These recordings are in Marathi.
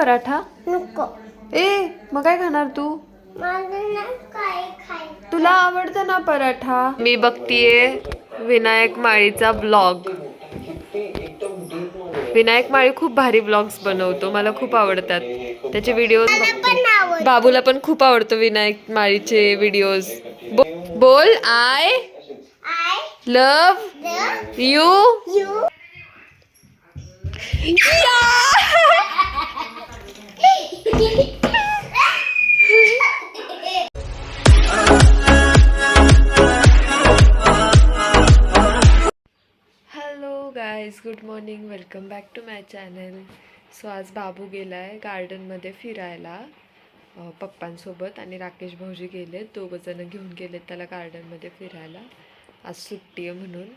पराठा? नको. ए मग काय खाणार तू? तुला आवडतं ना पराठा? मी बघतीये विनायक माळीचा ब्लॉग. विनायक माळी खूप भारी ब्लॉग्स बनवतो, मला खूप आवडतात त्याचे व्हिडिओज बघते. बाबूला पण खूप आवडतो विनायक माळीचे व्हिडिओज. बोल I love you. Hello guys, good morning, welcome back to my channel. So आज बाबू गेला आहे गार्डनमध्ये फिरायला पप्पांसोबत, आणि राकेश भाऊजी गेले, दोघंजणं घेऊन गेलेत त्याला गार्डनमध्ये फिरायला. आज सुट्टी आहे म्हणून.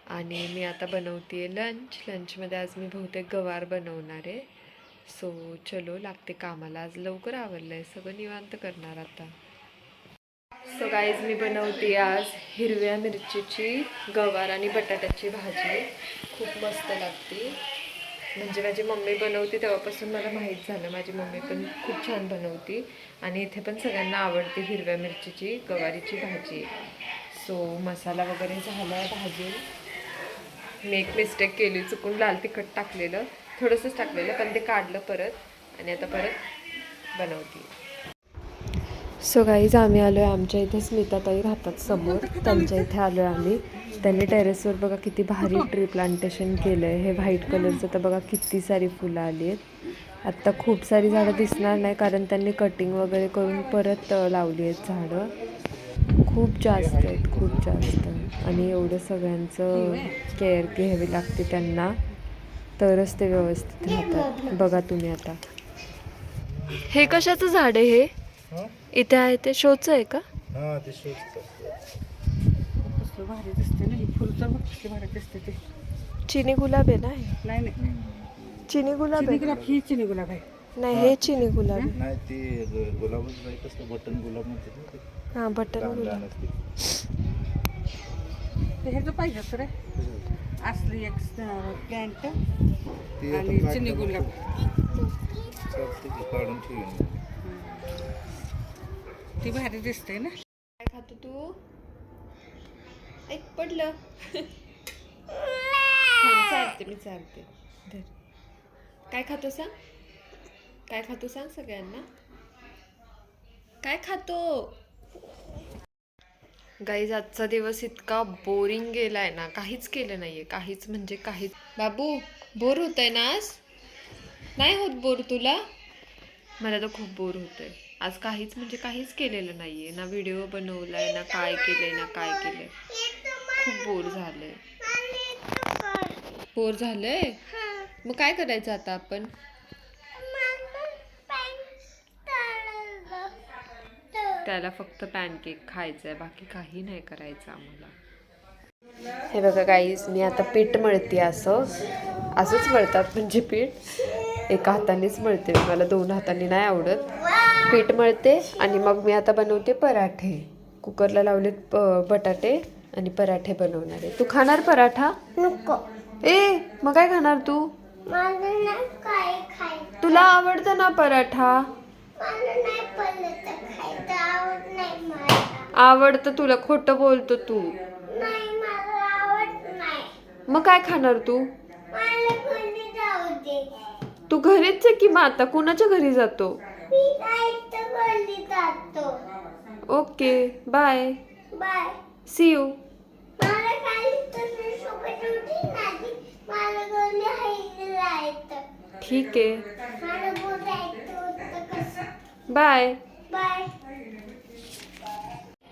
आणि मी आता बनवते लंचमध्ये आज मी बहुतेक गवार बनवणार आहे. सो चलो लागते कामाला. आज लवकर आवरलं आहे, सगळं निवांत करणार आता. सो गाईज मी बनवते आज हिरव्या मिरचीची गवार आणि बटाट्याची भाजी. खूप मस्त लागते. म्हणजे माझी मम्मी बनवते तेव्हापासून मला माहीत झालं, माझी मम्मी पण खूप छान बनवते. आणि इथे पण सगळ्यांना आवडते हिरव्या मिरचीची गवारीची भाजी. सो मसाला वगैरे झाला आहे भाजी. मी एक मिस्टेक केली, चुकून लाल तिखट टाकलेलं, थोडंसंच टाकलेलं, पण ते काढलं परत आणि आता परत बनवते. सो गाईज आम्ही आलो आहे आमच्या इथे, स्मिताताई राहतात समोर, त्यांच्या इथे आलो आहे आम्ही. त्यांनी टेरेसवर बघा किती भारी ट्री प्लांटेशन केलं आहे. हे व्हाईट कलरचं तर बघा किती सारी फुलं आली आहेत. आत्ता खूप सारी झाडं दिसणार नाही कारण त्यांनी कटिंग वगैरे करून परत लावली आहेत झाडं. खूप जास्त आहेत, खूप जास्त. आणि एवढं सगळ्यांचं केअर घ्यावी लागते त्यांना, तरच ते व्यवस्थित राहतात. बघा तुम्ही आता हे कशाचं झाड आहे? हे इथे आहे ते शोचं आहे का? ते भारी दिसते ना, फुलचं भारी दिसते ते. चिनी गुलाब आहे ना? नाही चिनी गुलाब आहे. ही चिनी गुलाब आहे. नाही हे चिनी गुलाब आहे. नाही ते गुलाबच नाही, कसलं बटन गुलाब म्हणते ते. हां बटन गुलाब. ते हे जो पाहिजे सर असली एक प्लॅन्ट आणि चिनी गुलाब काढून ठेवून ती भारी दिसते ना. काय खातो तू? ऐक पडलं. चालते मी चालते. धर. काय खातो सांग? काय खातो सांग सगळ्यांना? काय खातो? गाईज आजचा दिवस इतका बोरिंग गेलाय ना, काहीच केलं नाहीये, काहीच म्हणजे काहीच. बाबू बोर होतंय ना आज? नाही होत बोर तुला? मला तर खूप बोर होतंय आज. काहीच म्हणजे काहीच केलेलं नाहीये, ना व्हिडिओ बनवलाय, ना काय केलंय, ना काय केलंय. खूप बोर झालंय. बोर झालंय? मग काय करायचं आता आपण? त्याला फक्त पॅनकेक खायचंय, बाकी काही नाही करायचं आम्हाला. हे बघा गाईज, मी आता पीठ मळते. असंच मळतात म्हणजे पीठ एका हातानेच मळते, मला दोन हातांनी नाही आवडत. पीठ मळते आणि मग मी आता बनवते पराठे. कुकरला लावलेत बटाटे आणि पराठे बनवणार आहे. तू खाणार पराठा? नको. ए मग काय खाणार तू? तुला आवडतं ना पराठा? आवडतं तुला, खोटं बोलतो तू. मग काय खाणार तू? तू घरीच आहे की मग आता कुणाच्या घरी जातो? Okay bye. See you. ठीक आहे बाय.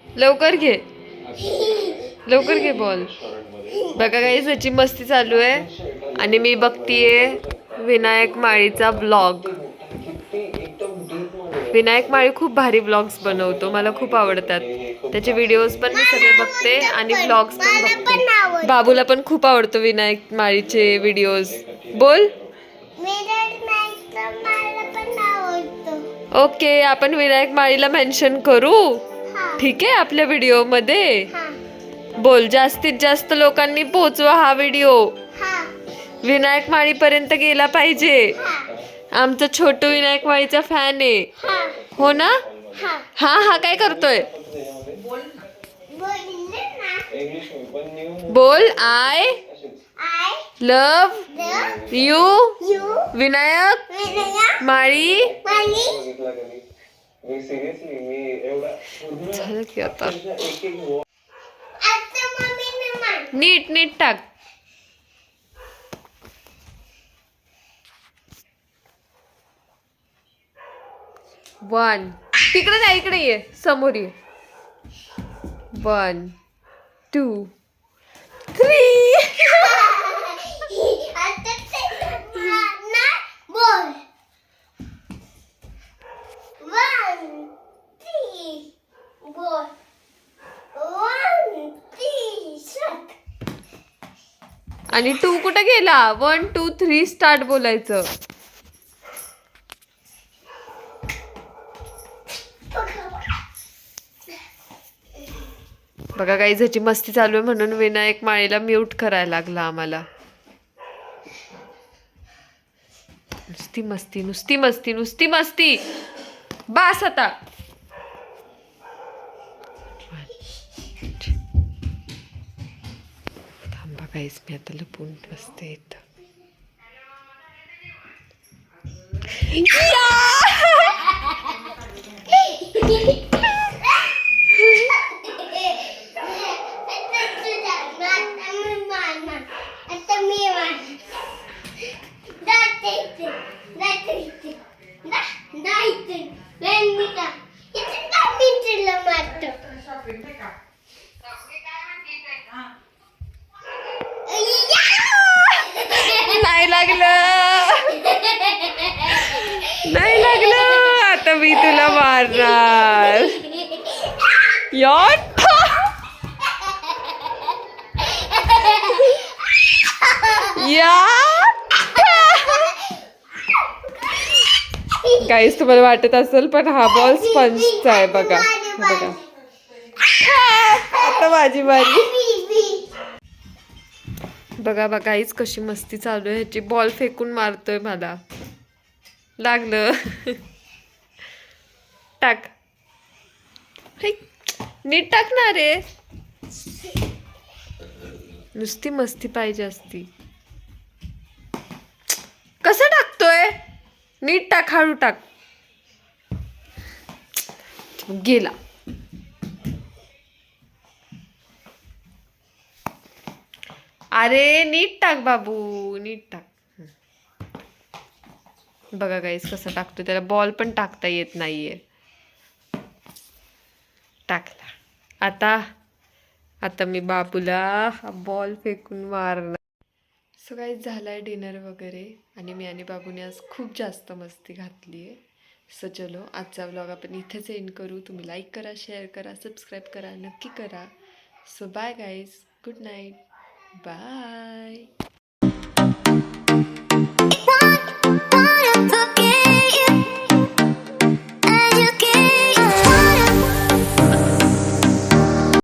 लवकर घे बॉल. बघा काही त्याची मस्ती चालू आहे आणि मी बघतीये विनायक माळीचा ब्लॉग. विनायक माळी खूप भारी ब्लॉग्स बनवतो, मला खूप आवडतात त्याचे व्हिडिओज पण मी सगळे बघते आणि ब्लॉग्स पण बघते. बाबूला पण खूप आवडतो विनायक माळीचे व्हिडिओज. बोल. ओके, आपण विनायक माळीला मेन्शन करू, ठीक आहे, आपल्या व्हिडिओमध्ये. बोल, जास्तीत जास्त लोकांनी पोहोचवा हा व्हिडिओ, विनायक माळीपर्यंत गेला पाहिजे. आमचा छोटू विनायक माळीचा फॅन आहे. हो ना? हा हा काय करतोय? बोल. आय लव यू विनायक माळी. झालं की आता. नीट नीट टाक. वन. तिकडे नाही, इकडे ये, समोर ये. 1 2 3. आणि 2 कुठे गेला? 1 2 3 स्टार्ट बोलायचं. बघा काही ह्याची मस्ती चालू आहे म्हणून विनायक माळीला म्यूट करायला लागला आम्हाला. नुसती मस्ती नुसती मस्ती नुसती मस्ती. बास आता. थांबा काहीच मी आता लपून बसते इथं. नाही लागलं. नाही लागलं. आता मी तुला मारणार. या गाईस तुम्हाला वाटत असेल पण हा बॉल स्पंजचा आहे. बघा बघा. आता माझी बारी. बघा बघा हीच कशी मस्ती चालू आहे ह्याची. बॉल फेकून मारतोय मला. लागलं. टाक. नीट टाकणार रे. नुसती मस्ती पाहिजे असती. कसं टाकतोय? नीट टाक. हळू टाक. गेला. अरे नीट टाक बाबू. नीट टाक. बघा गाईस कसं टाकतो. त्याला बॉल पण टाकता येत नाहीये. टाकला. आता मी बाबूला हा बॉल फेकून मारणार. सो गाईस झालाय डिनर वगैरे आणि मी आणि बाबूने आज खूप जास्त मस्ती घातली आहे. सो चलो आजचा व्लॉग आपण इथेच एंड करू. तुम्ही लाईक करा, शेअर करा, सबस्क्राईब करा, नक्की करा. So bye guys. Good night. Bye.